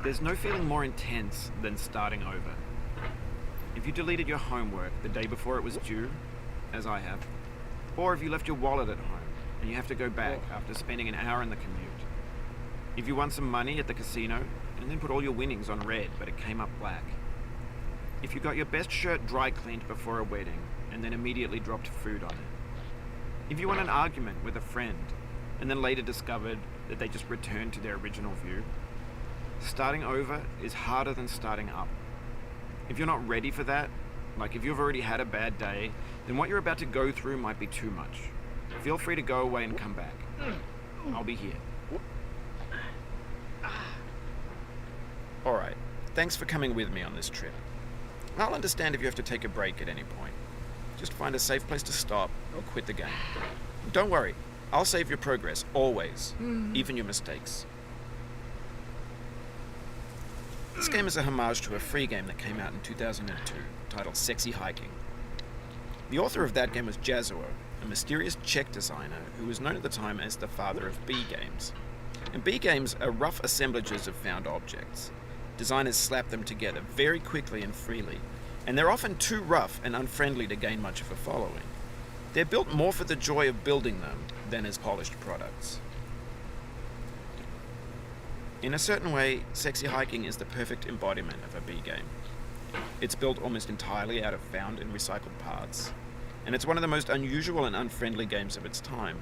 There's no feeling more intense than starting over. If you deleted your homework the day before it was due, as I have, or if you left your wallet at home and you have to go back after spending an hour in the commute. If you won some money at the casino and then put all your winnings on red but it came up black. If you got your best shirt dry cleaned before a wedding and then immediately dropped food on it. If you won an argument with a friend and then later discovered that they just returned to their original view. Starting over is harder than starting up. If you're not ready for that, like if you've already had a bad day, then what you're about to go through might be too much. Feel free to go away and come back. I'll be here. Alright, thanks for coming with me on this trip. I'll understand if you have to take a break at any point. Just find a safe place to stop or quit the game. Don't worry, I'll save your progress, always, even your mistakes. This game is a homage to a free game that came out in 2002, titled Sexy Hiking. The author of that game was Jazuo, a mysterious Czech designer who was known at the time as the father of B games. And B games are rough assemblages of found objects. Designers slap them together very quickly and freely, and they're often too rough and unfriendly to gain much of a following. They're built more for the joy of building them than as polished products. In a certain way, Sexy Hiking is the perfect embodiment of a B game. It's built almost entirely out of found and recycled parts, and it's one of the most unusual and unfriendly games of its time.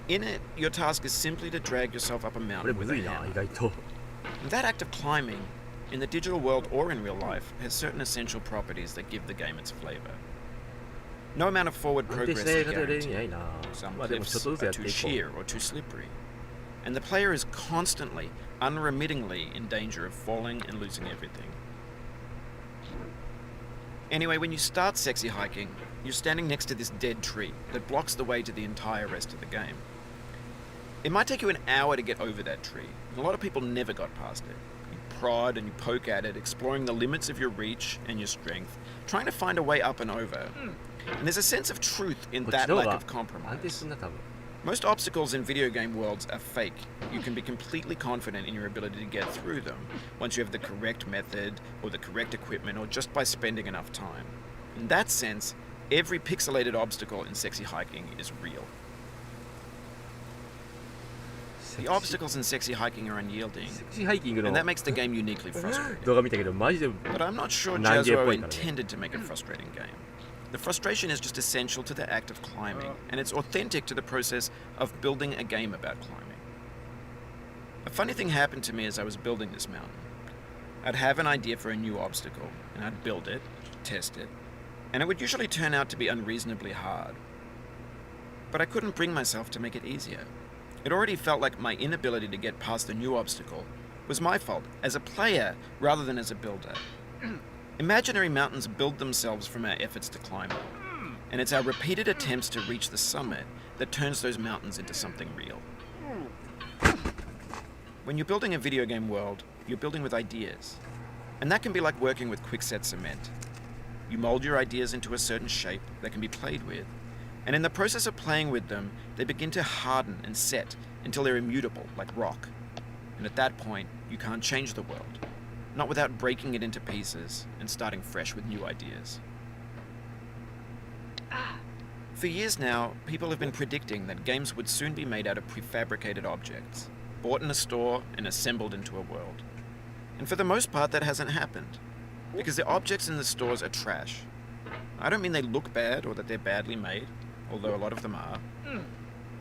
In it, your task is simply to drag yourself up a mountain with a hammer. And that act of climbing, in the digital world or in real life, has certain essential properties that give the game its flavor. No amount of forward progress is guaranteed. Some cliffs are too sheer or too slippery. And the player is constantly, unremittingly in danger of falling and losing everything. Anyway, when you start Sexy Hiking, you're standing next to this dead tree that blocks the way to the entire rest of the game. It might take you an hour to get over that tree, and a lot of people never got past it. You prod and you poke at it, exploring the limits of your reach and your strength, trying to find a way up and over. And there's a sense of truth in that lack of compromise. Most obstacles in video game worlds are fake. You can be completely confident in your ability to get through them once you have the correct method or the correct equipment or just by spending enough time. In that sense, every pixelated obstacle in Sexy Hiking is real. The obstacles in Sexy Hiking are unyielding, and that makes the game uniquely frustrating. But I'm not sure Jazuo intended to make a frustrating game. The frustration is just essential to the act of climbing, and it's authentic to the process of building a game about climbing. A funny thing happened to me as I was building this mountain. I'd have an idea for a new obstacle, and I'd build it, test it, and it would usually turn out to be unreasonably hard. But I couldn't bring myself to make it easier. It already felt like my inability to get past the new obstacle was my fault as a player rather than as a builder. Imaginary mountains build themselves from our efforts to climb them, and it's our repeated attempts to reach the summit that turns those mountains into something real. When you're building a video game world, you're building with ideas. And that can be like working with quickset cement. You mold your ideas into a certain shape that can be played with, and in the process of playing with them, they begin to harden and set until they're immutable, like rock. And at that point, you can't change the world, not without breaking it into pieces and starting fresh with new ideas. For years now, people have been predicting that games would soon be made out of prefabricated objects, bought in a store and assembled into a world. And for the most part, that hasn't happened, because the objects in the stores are trash. I don't mean they look bad or that they're badly made, although a lot of them are.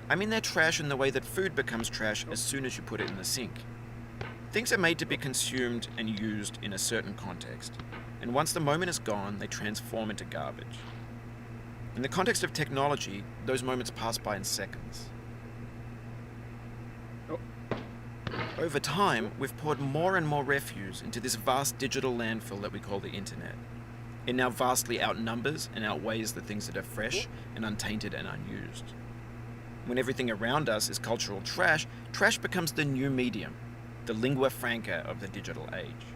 I mean they're trash in the way that food becomes trash as soon as you put it in the sink. Things are made to be consumed and used in a certain context, and once the moment is gone, they transform into garbage. In the context of technology, those moments pass by in seconds. Over time, we've poured more and more refuse into this vast digital landfill that we call the internet. It now vastly outnumbers and outweighs the things that are fresh and untainted and unused. When everything around us is cultural trash, trash becomes the new medium, the lingua franca of the digital age.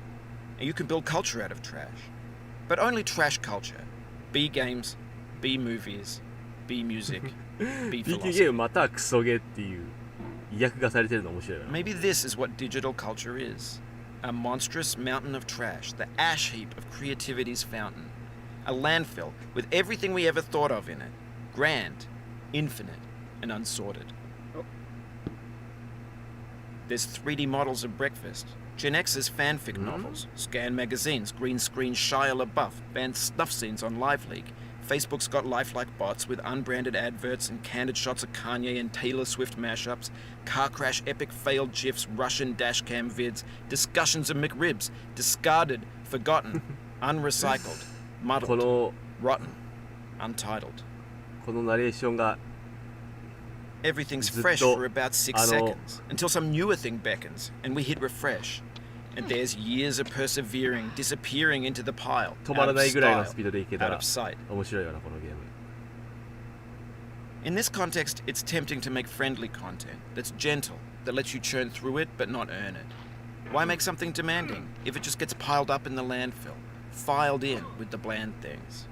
And you can build culture out of trash. But only trash culture. B games, B movies, B music, B philosophy. Maybe this is what digital culture is. A monstrous mountain of trash, the ash heap of creativity's fountain. A landfill with everything we ever thought of in it. Grand, infinite, and unsorted. There's 3D models of breakfast, Gen X's fanfic novels, scan magazines, green screen Shia LaBeouf, banned snuff scenes on LiveLeak. Facebook's got lifelike bots with unbranded adverts and candid shots of Kanye and Taylor Swift mashups, car crash epic failed GIFs, Russian dashcam vids, discussions of McRibs, discarded, forgotten, unrecycled, muddled, rotten, untitled. Everything's fresh for about 6 seconds, until some newer thing beckons, and we hit refresh. And there's years of persevering, disappearing into the pile, out of style, out of sight. In this context, it's tempting to make friendly content that's gentle, that lets you churn through it but not earn it. Why make something demanding if it just gets piled up in the landfill, filed in with the bland things?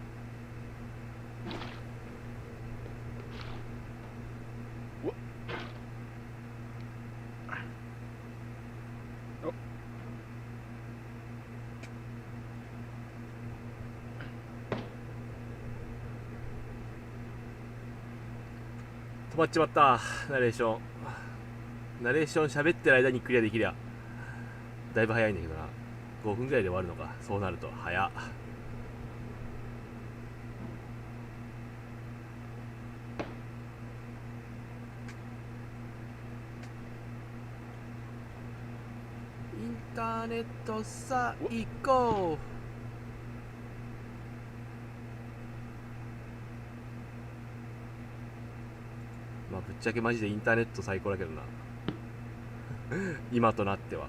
止まっちまった。ナレーション喋ってる間にクリアできりゃだいぶ早いんだけどな。5分ぐらいで終わるのか。そうなると早っ。インターネットさ行こう。まあぶっちゃけマジでインターネット最高だけどな今となっては。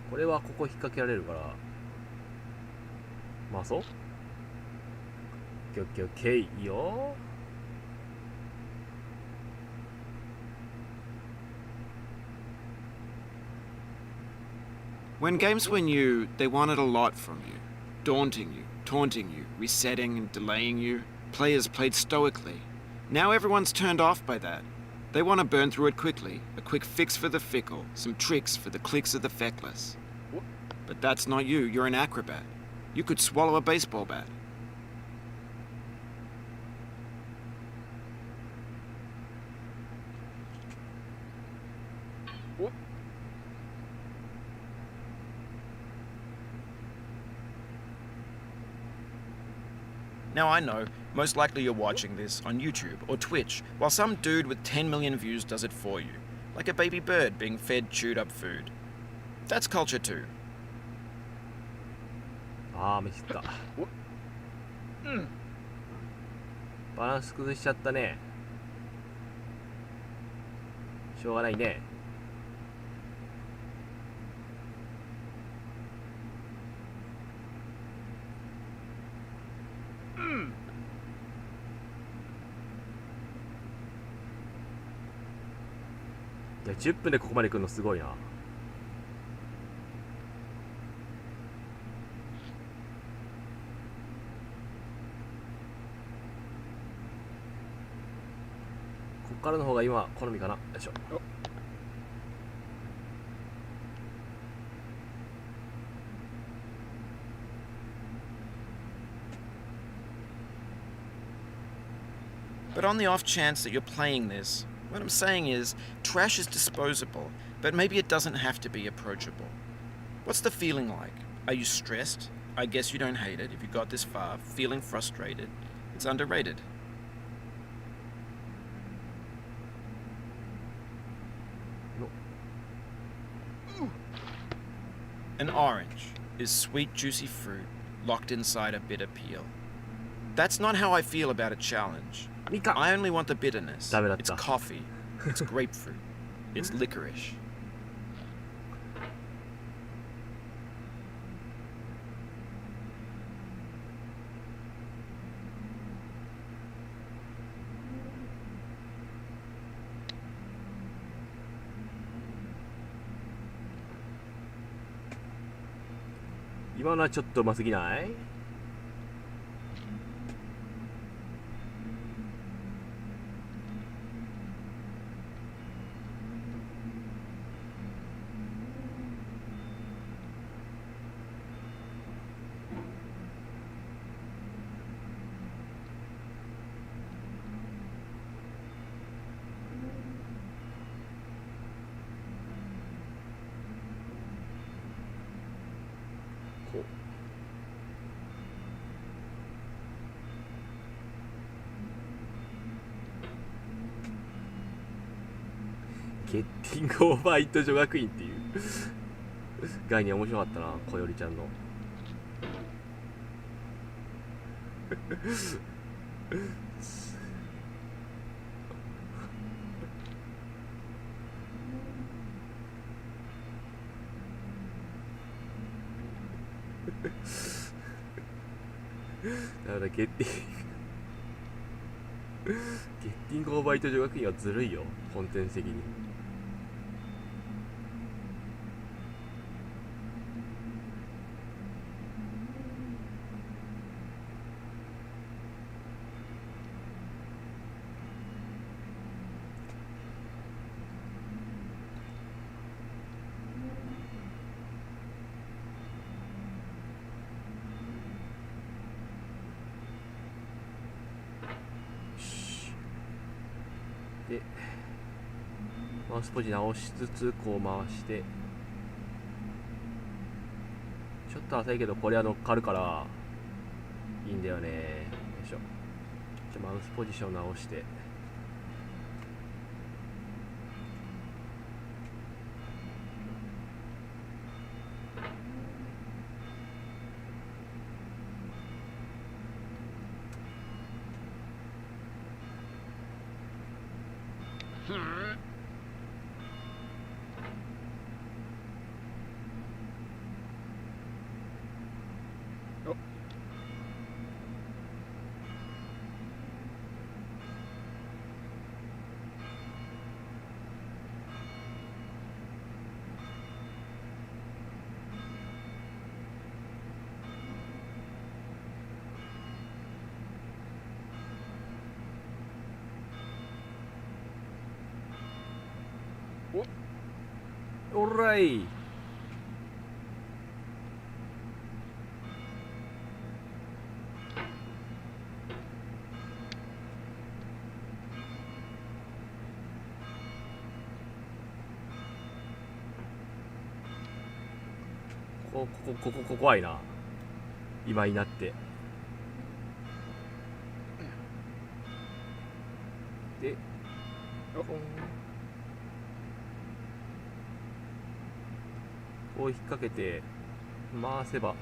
これはここ引っ掛けられるからまあそうオッケーオッケーいいよ。When games were new, they wanted a lot from you. Daunting you, taunting you, resetting and delaying you. Players played stoically. Now everyone's turned off by that. They want to burn through it quickly. A quick fix for the fickle. Some tricks for the clicks of the feckless. But that's not you. You're an acrobat. You could swallow a baseball bat. Now I know, most likely you're watching this on YouTube or Twitch, while some dude with 10 million views does it for you, like a baby bird being fed chewed up food. That's culture too. ああ、ミスった。バランス崩しちゃったね。しょうがないね。いや10分でここまで来るのすごいな。こっからの方が今好みかな。よいしょ。But on the off chance that you're playing this, what I'm saying is, trash is disposable, but maybe it doesn't have to be approachable. What's the feeling like? Are you stressed? I guess you don't hate it if you got this far. Feeling frustrated? It's underrated. An orange is sweet, juicy fruit locked inside a bitter peel. That's not how I feel about a challenge. I only want the bitterness. It's coffee. It's grapefruit. It's licorice. Nowのはちょっとうますぎない？ゲッティングオーバーイット女学院っていう概念面白かったな、小よりちゃんのだからゲッティングオーバーイット女学院はずるいよ、コンテンツ的に。でマウスポジ直しつつこう回して、ちょっと浅いけどこれは乗っかるからいいんだよね。よいしょ。じゃあマウスポジション直して、おらい。ここ怖いな、今になって。でこう引っ掛けて回せばい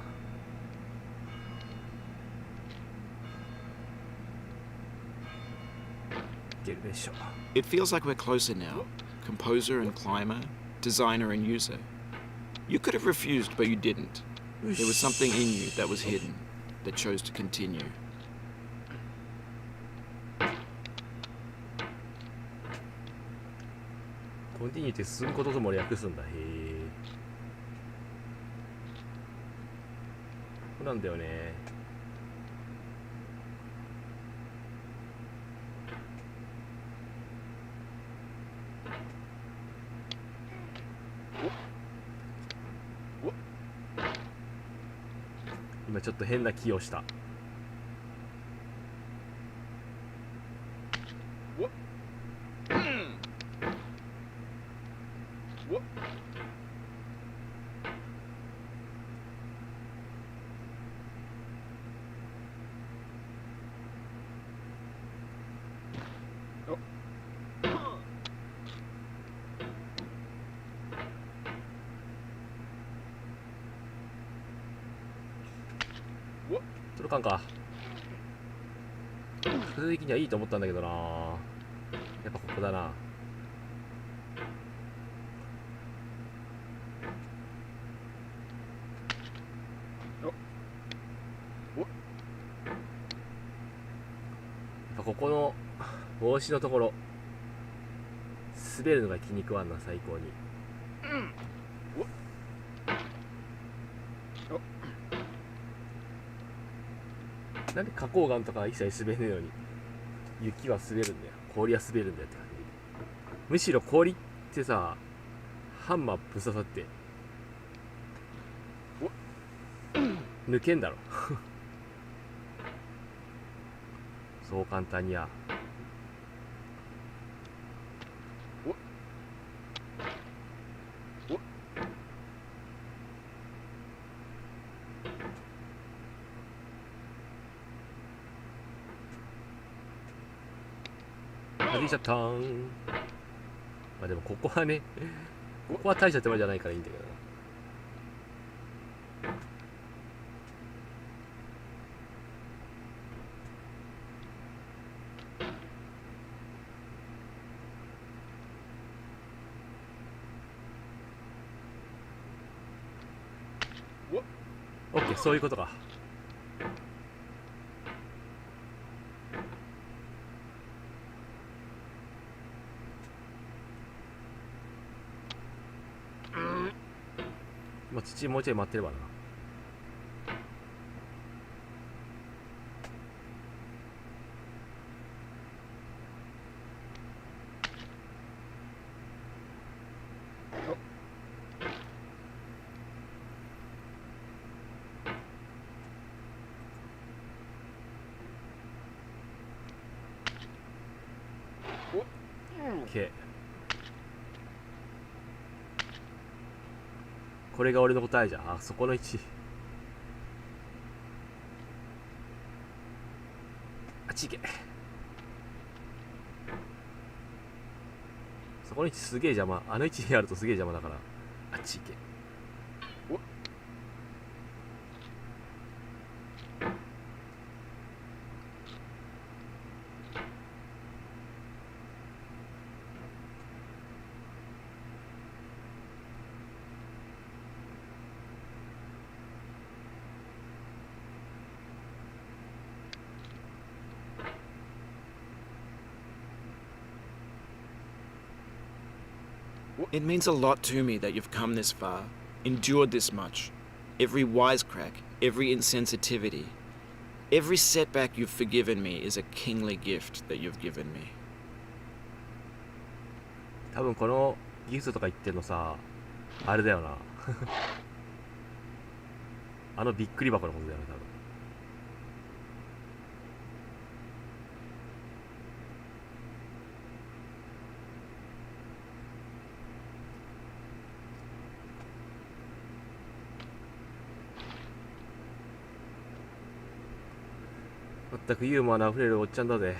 けるでしょ。 It feels like we're closer now. Composer and climber, designer and user. You could have refused, but you didn't. There was something in you that was hidden, that chose to continue. こコンティニューって進むこととも略すんだ。へえ。そうなんだよね。今ちょっと変な気をした。届かんか。風的にはいいと思ったんだけどな。やっぱここだな。ここの帽子のところ滑るのが気に食わんな。最高に。なんで花崗岩とか一切滑れねえのに雪は滑るんだよ。氷は滑るんだよって感じ。むしろ氷ってさ、ハンマーぶっ刺さって抜けんだろそう簡単には。弾いちゃったーん。まあでもここはね、ここは大した手間じゃないからいいんだけどな。オッケー、そういうことか。まあ、土もうちょい待ってればな。これが俺の答えじゃん。あそこの位置。あっち行け。そこの位置すげえ邪魔。あの位置にあるとすげえ邪魔だからあっち行け。It means a lot to me that you've come this far, endured this much. Every wisecrack, every insensitivity, every setback you've forgiven me is a kingly gift that you've given me. 多分このギフトとか言ってんのさ、あれだよなあのびっくり箱のことだよね、多分。まったくユーモアのあふれるおっちゃんだぜ。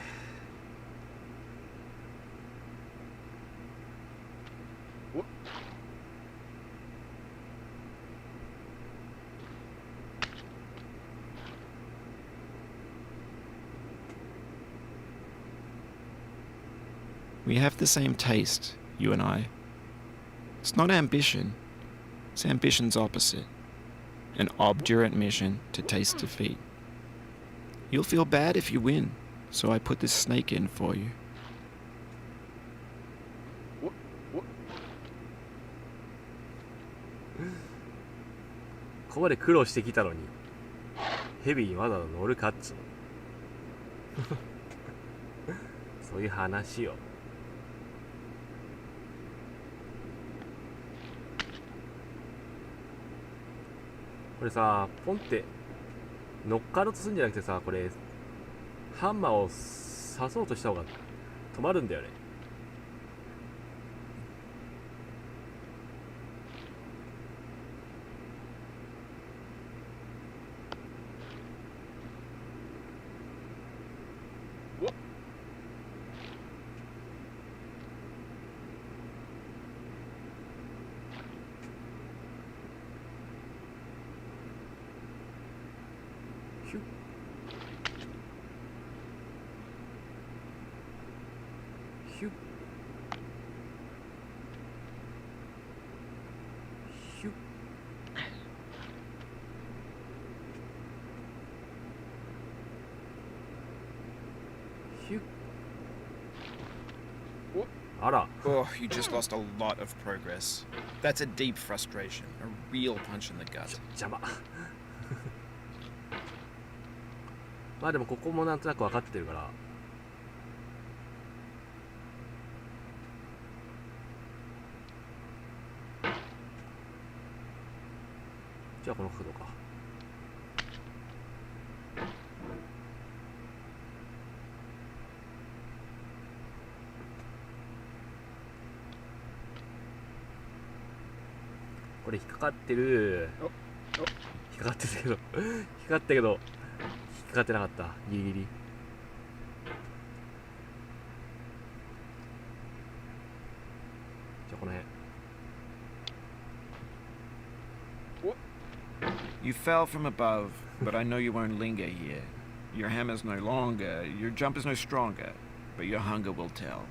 We have the same taste, you and I. It's not ambition, it's ambition's opposite. An obdurate mission to taste defeat. You'll feel bad if you win, so I put this snake in for you. こまで苦労してきたのにヘビにわざわざ乗るかっつうそういう話よ。これさ、ポンって乗っかろうとするんじゃなくてさ、これハンマーを刺そうとした方が止まるんだよね。ヒュッヒュッヒュッヒュッ。あら。Oh, you just lost a lot of progress. That's a deep frustration, a real punch in the gut. 邪魔まあでもここもなんとなく分かってるから、じゃあこの角度か。これ引っかかってる。引っかかってたけど引っかかったけど引っかかってなかった。ギリギリ。じゃあこの辺。You fell from above, but I know you won't linger here. Your hammer's no longer, your jump is no stronger, but your hunger will tell.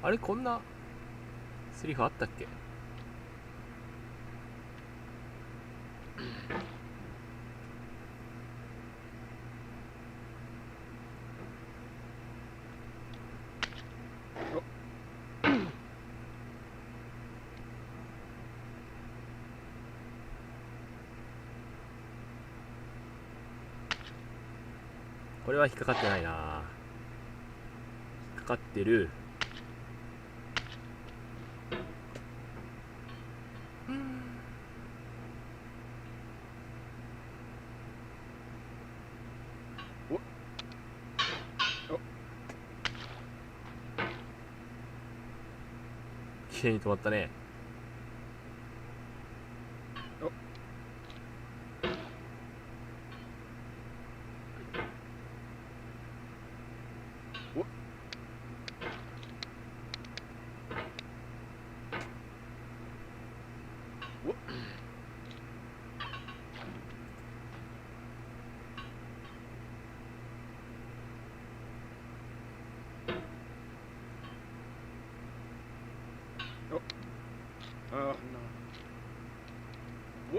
あれ、こんなセリフあったっけ？これは引っかかってないな。引っかかってる。きれいに止まったね。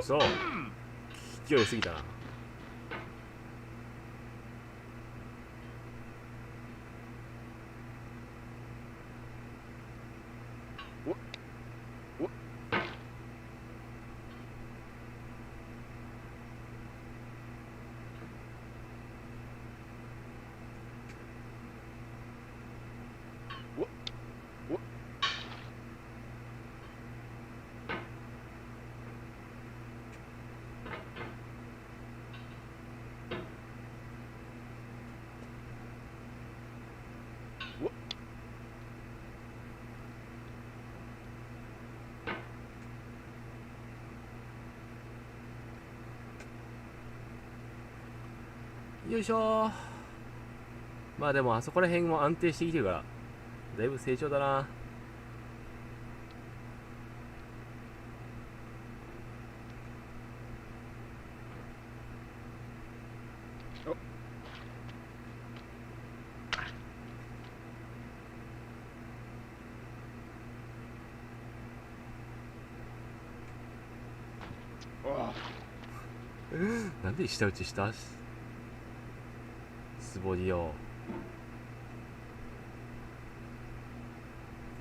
そう、勢いすぎたな。よいしょ。まあでもあそこら辺も安定してきてるからだいぶ成長だな。なんで下打ちした素ボディよ。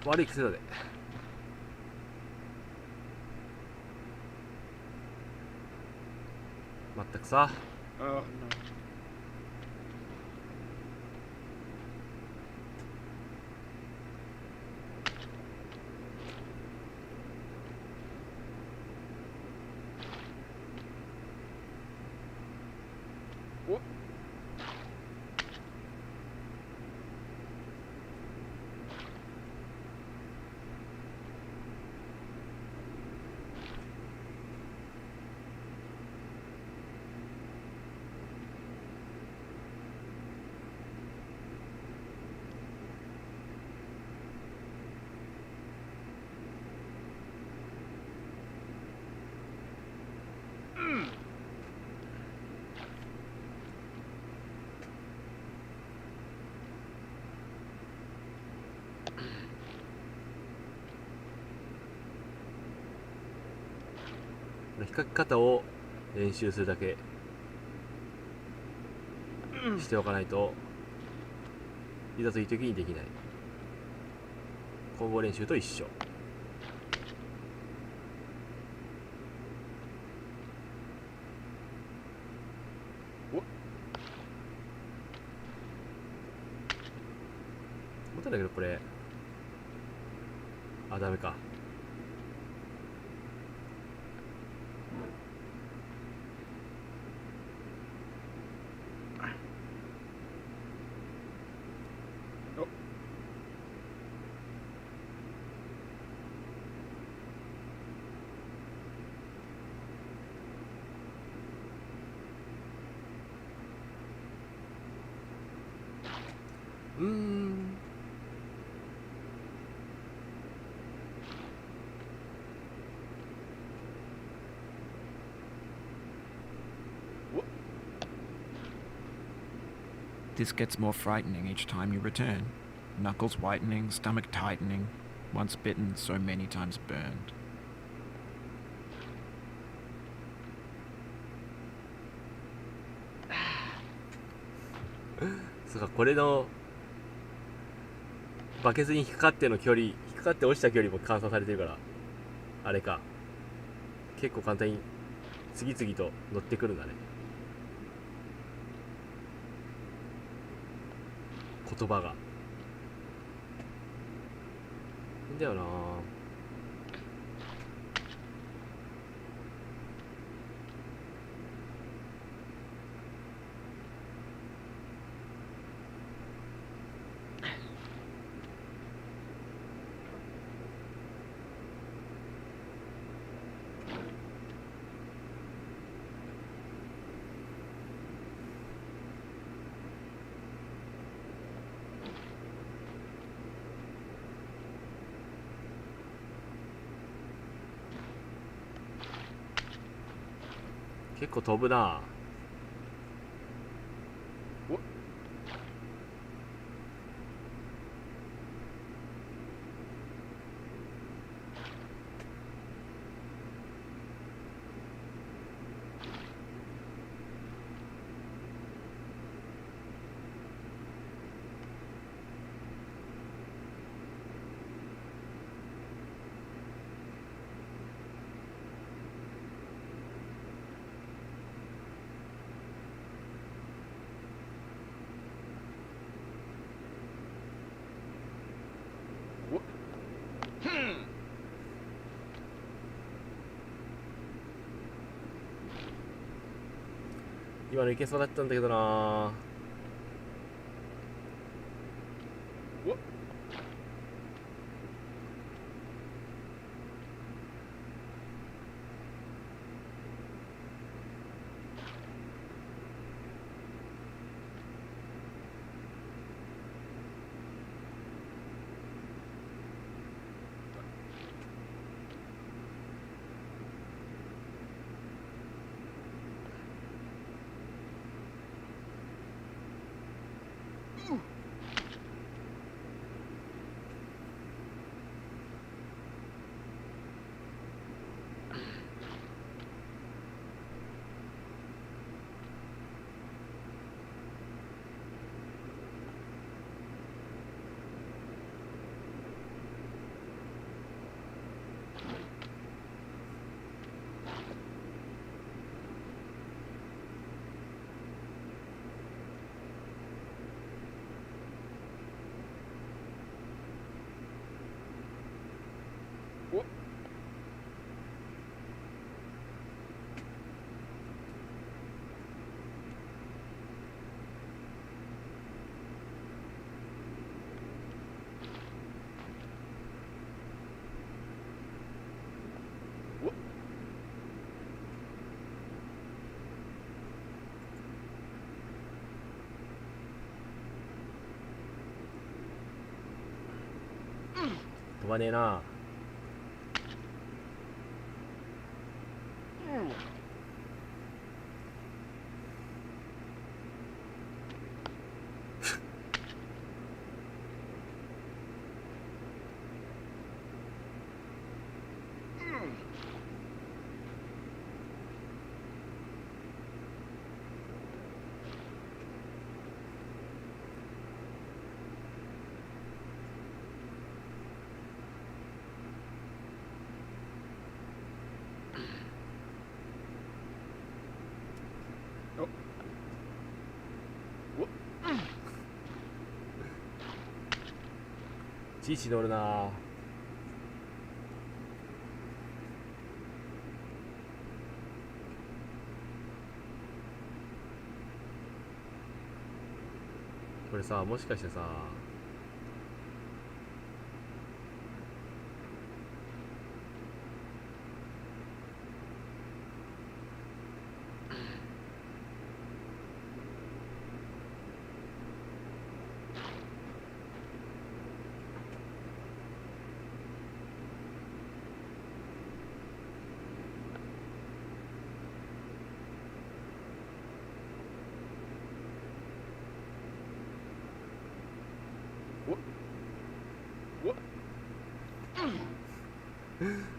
悪い癖だで。たくさ。Oh no. What?引っ掛け方を練習するだけしておかないといざという時にできない。コンボ練習と一緒。思ったんだけどこれ、あ、ダメか。This gets more frightening each time you return. Knuckles whitening, stomach tightening. Once bitten, so many times burned. そうか、これのバケツに引っかかっての距離、引っかかって落ちた距離も換算されてるから、あれか、結構簡単に次々と乗ってくるんだね、言葉が。いいんだよな。結構飛ぶな。今のいけそうだったんだけどな。飛ばねえな。チーチ乗るな。これさ、もしかしてさ、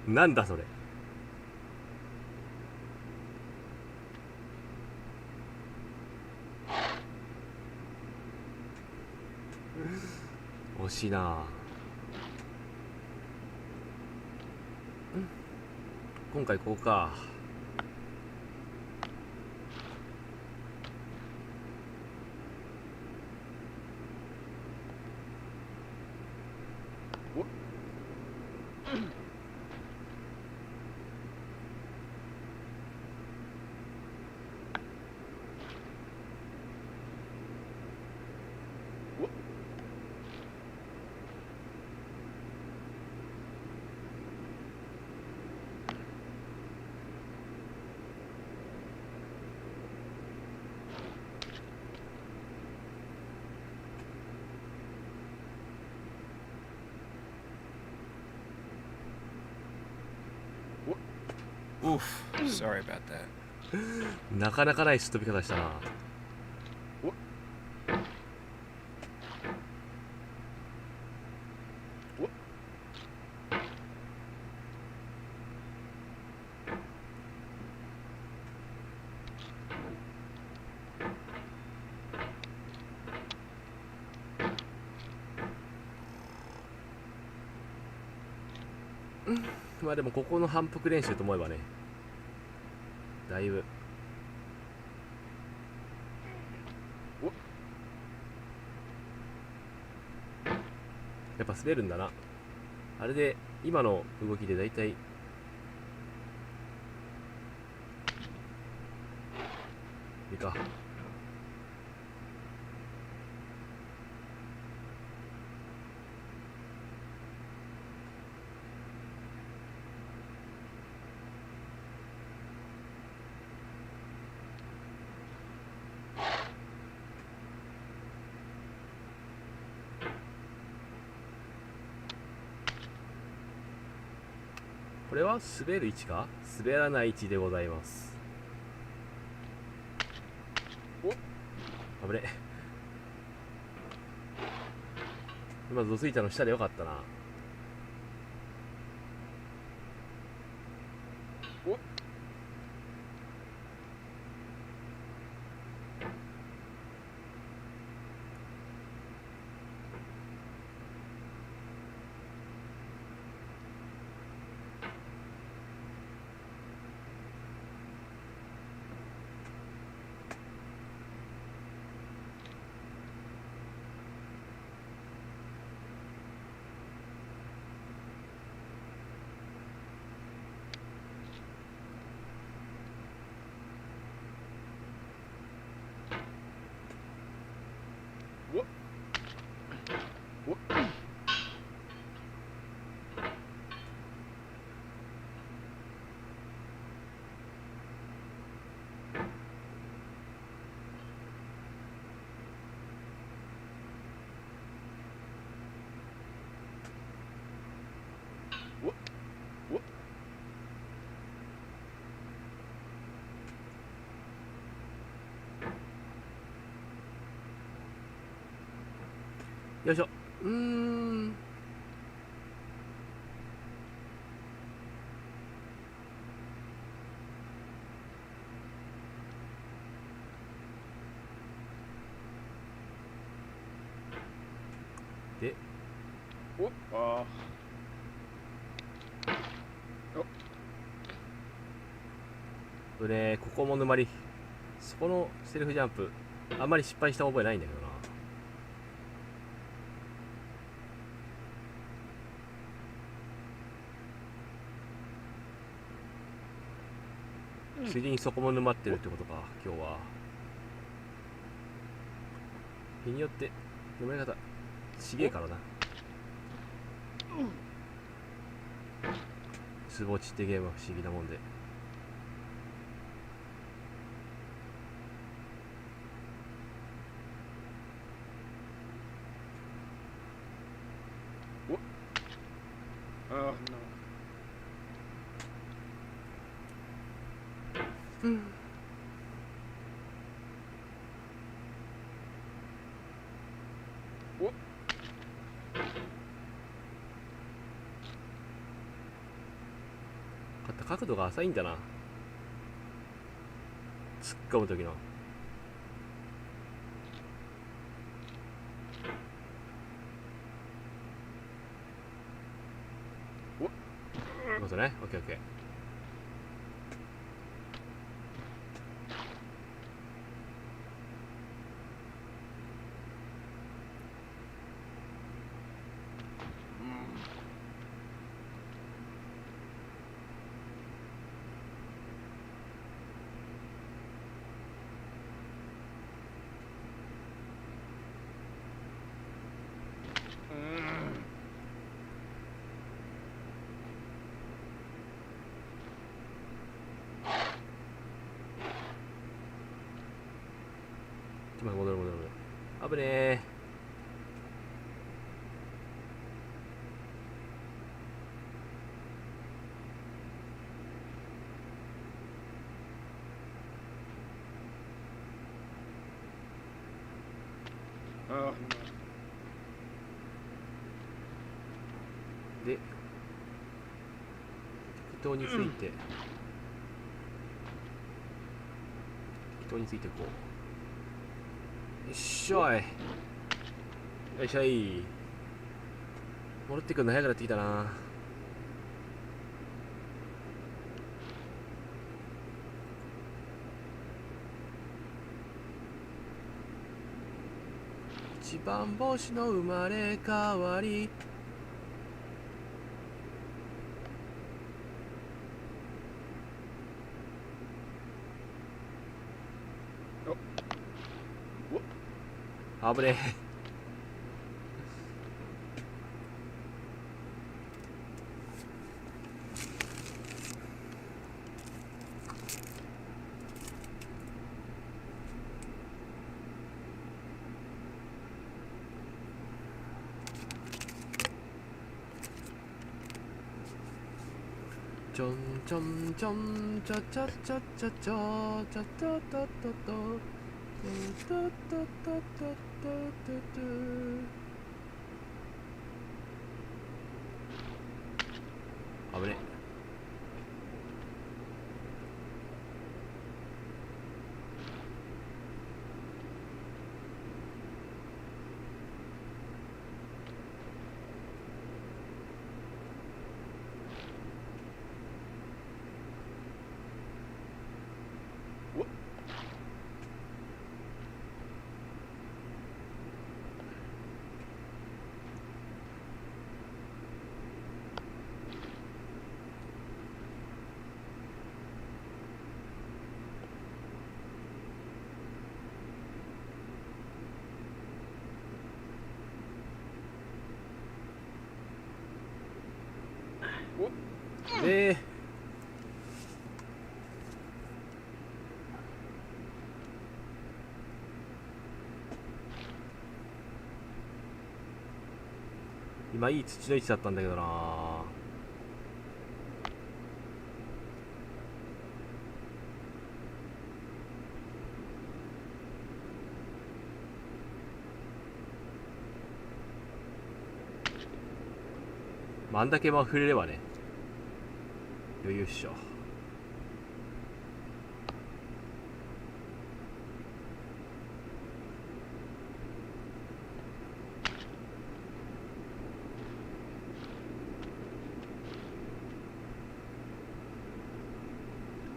なんだそれ。惜しいな。今回こうか。Oof, sorry about that. なかなかないすっ飛び方したな。まあでもここの反復練習と思えばね、だいぶやっぱ滑るんだな。あれで今の動きでだいたいいいか。これは滑る位置か滑らない位置でございます。おっ危ね。今ドスイタの下でよかったな。おっうーん。で、おあこれここも沼り。そこのセルフジャンプあんまり失敗した覚えないんだけどな。ついでにそこも沼ってるってことか今日は。日によって沼り方ちげえからな。つぼちってゲームは不思議なもんで。うん。角度が浅いんだな。突っ込む時の。ことね。オッケーオッケー。戻る。危ねえ。で、適当について、こう。よっしゃい。よいしょい。戻ってくるの早くなってきたな。一番星の生まれ変わり。危ねえ。ちょんちょんちょんちょちょちょちょちょちょちょちょとととととととと危ね。今いい土の位置だったんだけどな。まあ、あんだけ触れればね余裕っしょ。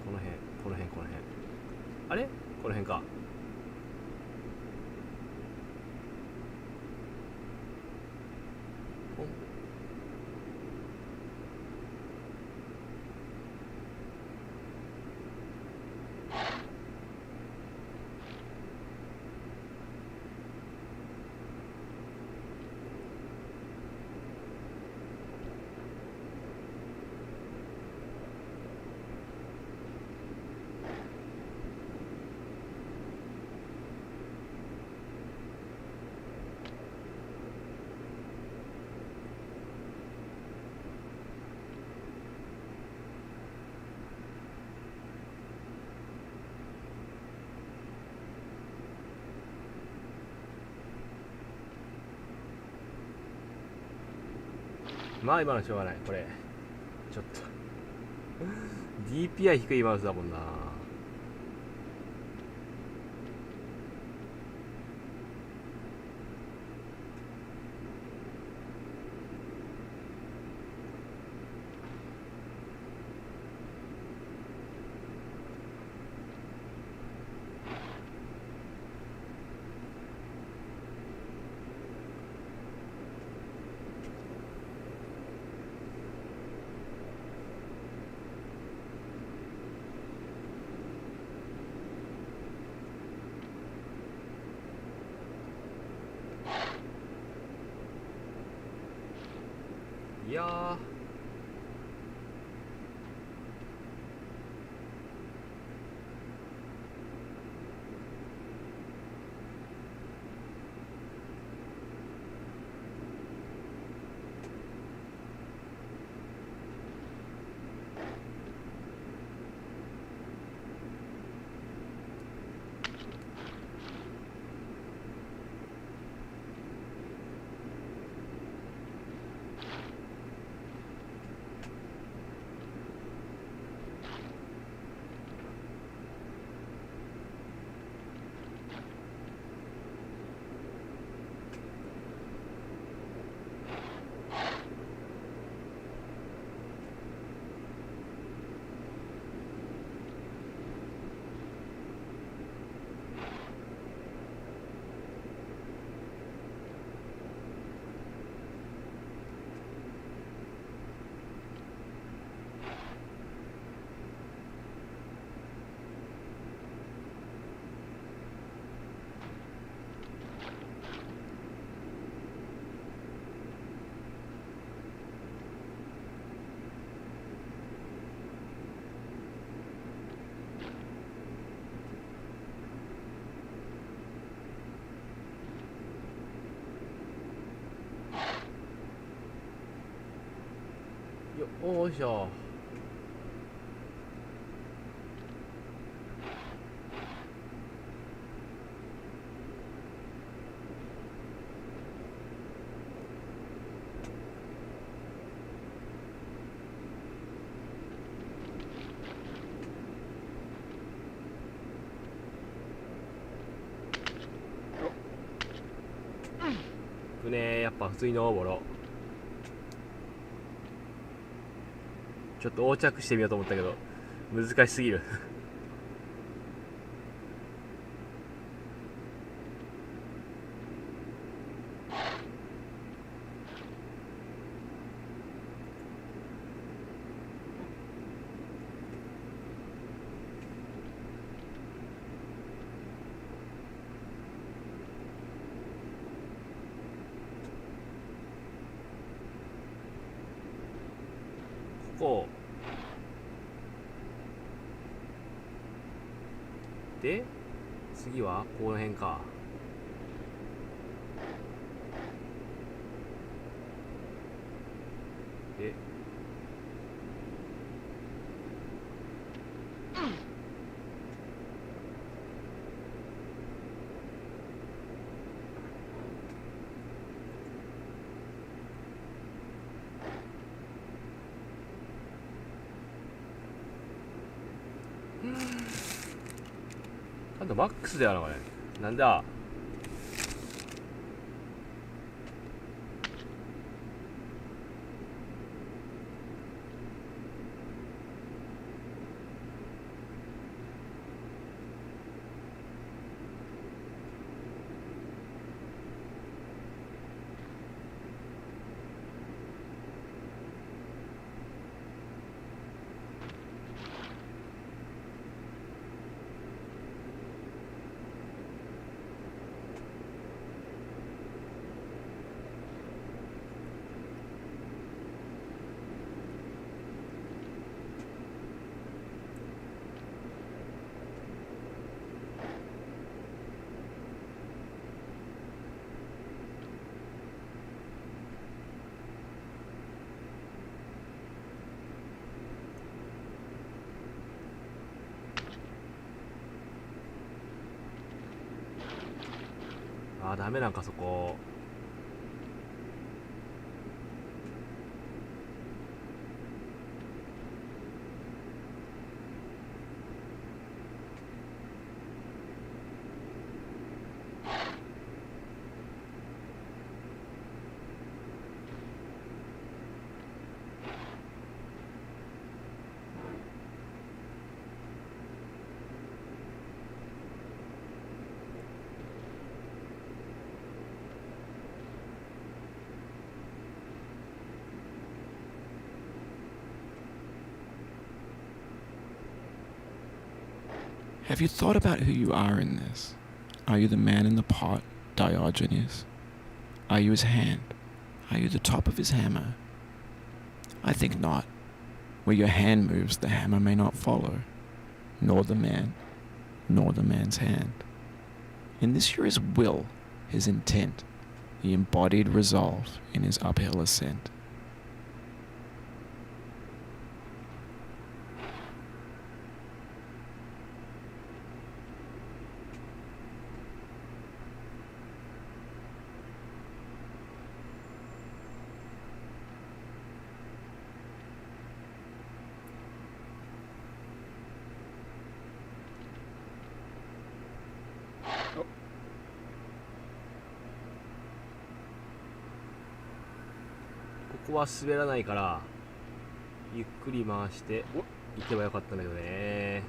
この辺あれこの辺か。まあ今のしょうがない。これちょっとDPI 低いマウスだもんな。いやーよいしょ。ね、やっぱ普通にノーボロ。ちょっと横着してみようと思ったけど難しすぎるこうで次はこの辺か。でなんだマックスだよなこれ。なんだ。あ、ダメなんかそこ。Have you thought about who you are in this? Are you the man in the pot, Diogenes? Are you his hand? Are you the top of his hammer? I think not. Where your hand moves, the hammer may not follow, nor the man, nor the man's hand. In this you're his will, his intent, the embodied resolve in his uphill ascent.ここは滑らないからゆっくり回して行けばよかったんだけどね。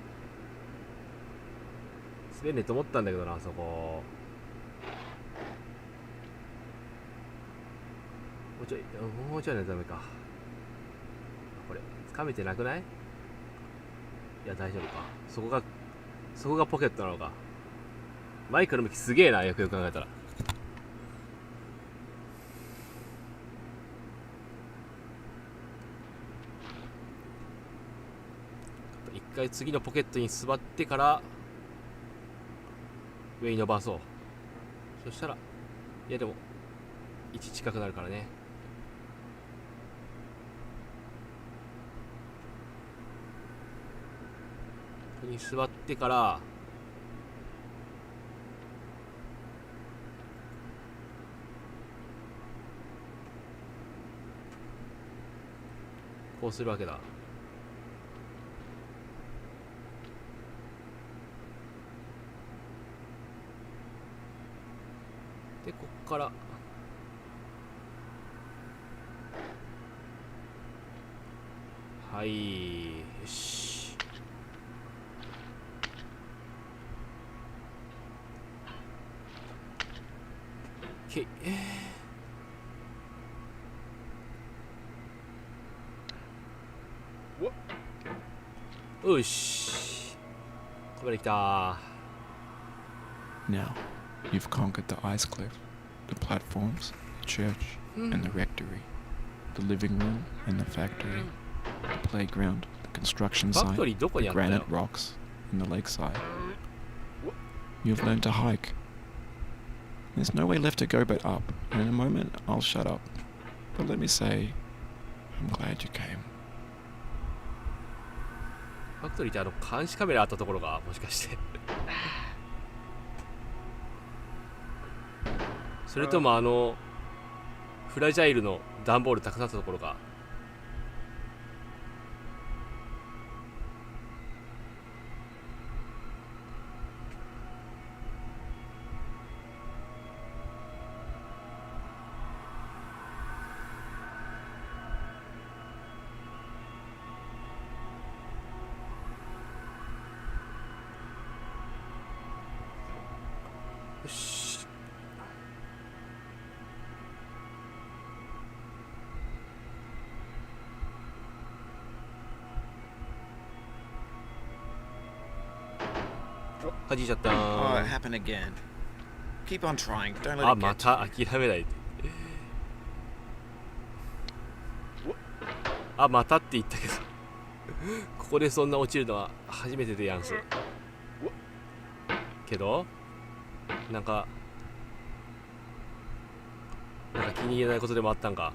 滑んねえと思ったんだけどな、あそこ。もうちょいね、ダメか。これ掴めてなくない？いや大丈夫か。そこがポケットなのか。マイクの向きすげえな、よくよく考えたら。一回次のポケットに座ってから上に伸ばそう。そしたらいやでも位置近くなるからね。ここに座ってからこうするわけだ。でこっからはいよし。よし、ここまで来た。Now, you've conquered the ice cliff, the platforms, the church, and the rectory, the living room and the factory, the playground, the construction site, the granite rocks, and the lakeside. You've learned to hike. There's no way left to go but up, and in a moment I'll shut up. But let me say, I'm glad you came. ファクトリーって監視カメラあったところがもしかしてそれともフラジャイルの段ボールたくさんあったところが。弾いちゃった。Oh, it happened again. Keep on trying. Don't let あ、 it ま get た to you. 諦めないで。あ、またって言ったけどここでそんな落ちるのは初めてでやんす。けどなんか気に入らないことでもあったんか。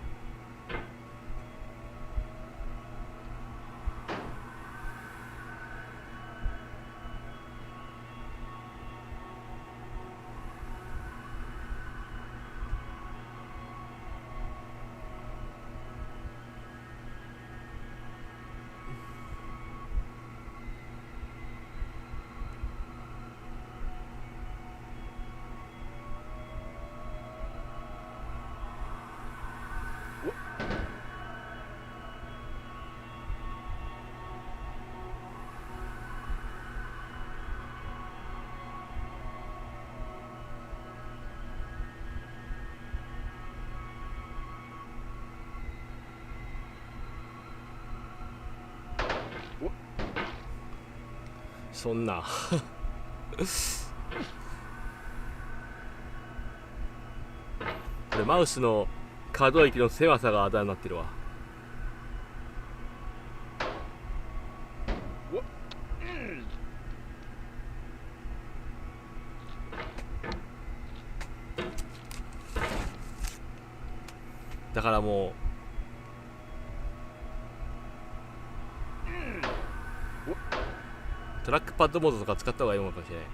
そんなこれマウスの可動域の狭さがあだになってるわ。だからもうトラックパッドモードとか使った方がいいのかもしれない。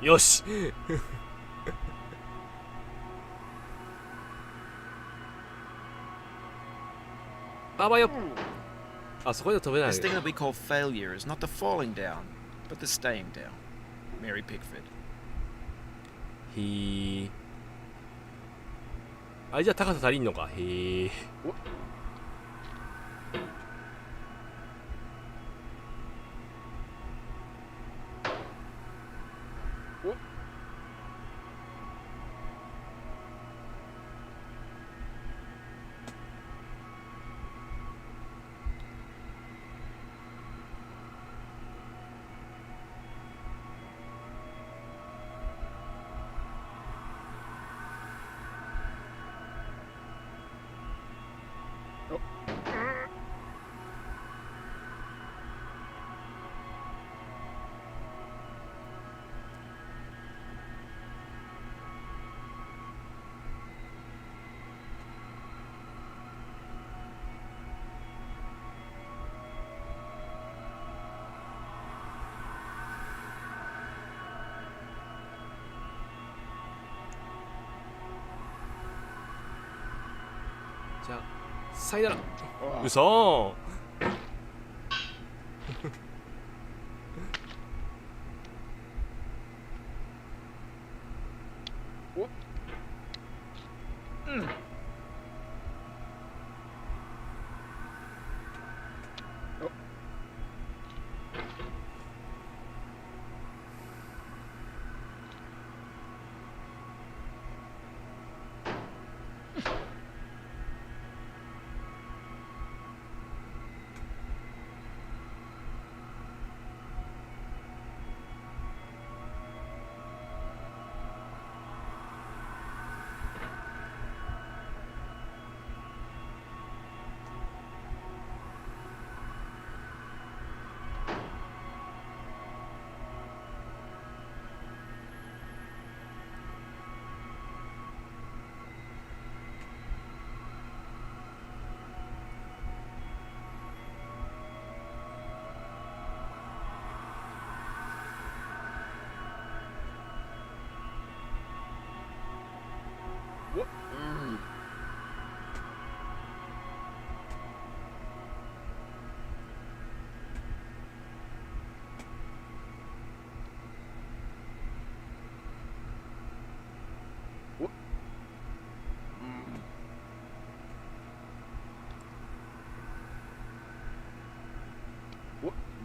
よしあばよ。あ、そこで飛べない。 This thing that we call failure is not the falling down, but the staying down. Mary Pickford. へえ。あれじゃあ高さ足りんのか。へえ。じゃあさよなら。うそ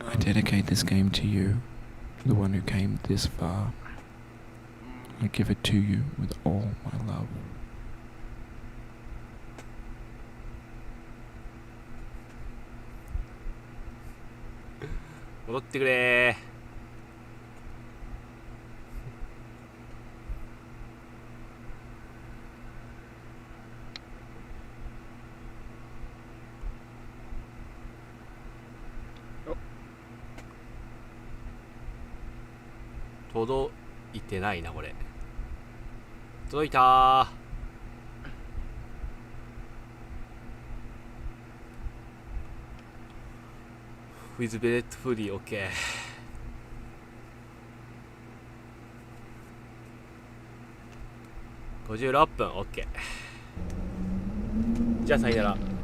I dedicate this game to you, the one who came this far. I give it to you with all my love. 戻ってくれ届いてないなこれ。届いたー。with Bennett Foddy OK。56分 OK。じゃあさよなら。